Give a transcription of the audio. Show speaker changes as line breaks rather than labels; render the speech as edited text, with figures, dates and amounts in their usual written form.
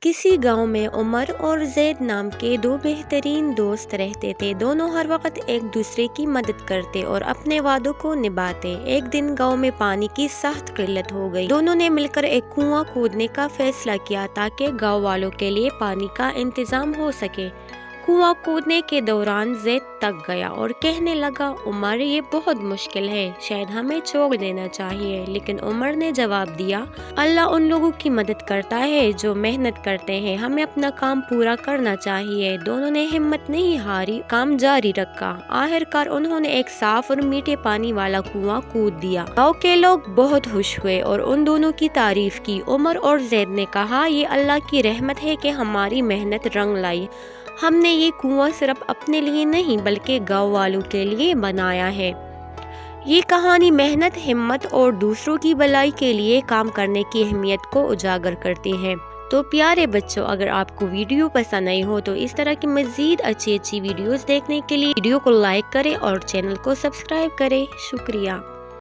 کسی گاؤں میں عمر اور زید نام کے دو بہترین دوست رہتے تھے۔ دونوں ہر وقت ایک دوسرے کی مدد کرتے اور اپنے وعدوں کو نبھاتے۔ ایک دن گاؤں میں پانی کی سخت قلت ہو گئی۔ دونوں نے مل کر ایک کنواں کھودنے کا فیصلہ کیا تاکہ گاؤں والوں کے لیے پانی کا انتظام ہو سکے۔ کنواں کھودنے کے دوران زید تک گیا اور کہنے لگا، عمر یہ بہت مشکل ہے، شاید ہمیں چھوڑ دینا چاہیے۔ لیکن عمر نے جواب دیا، اللہ ان لوگوں کی مدد کرتا ہے جو محنت کرتے ہیں، ہمیں اپنا کام پورا کرنا چاہیے۔ دونوں نے ہمت نہیں ہاری، کام جاری رکھا۔ آخرکار انہوں نے ایک صاف اور میٹھے پانی والا کنواں کھود دیا۔ گاؤں کے لوگ بہت خوش ہوئے اور ان دونوں کی تعریف کی۔ عمر اور زید نے کہا، یہ اللہ کی رحمت ہے کہ ہماری محنت رنگ لائی۔ ہم نے یہ کنواں صرف اپنے لیے نہیں بلکہ گاؤں والوں کے لیے بنایا ہے۔ یہ کہانی محنت، ہمت اور دوسروں کی بھلائی کے لیے کام کرنے کی اہمیت کو اجاگر کرتی ہے۔ تو پیارے بچوں، اگر آپ کو ویڈیو پسند آئی ہو تو اس طرح کی مزید اچھی ویڈیوز دیکھنے کے لیے ویڈیو کو لائک کریں اور چینل کو سبسکرائب کریں۔ شکریہ۔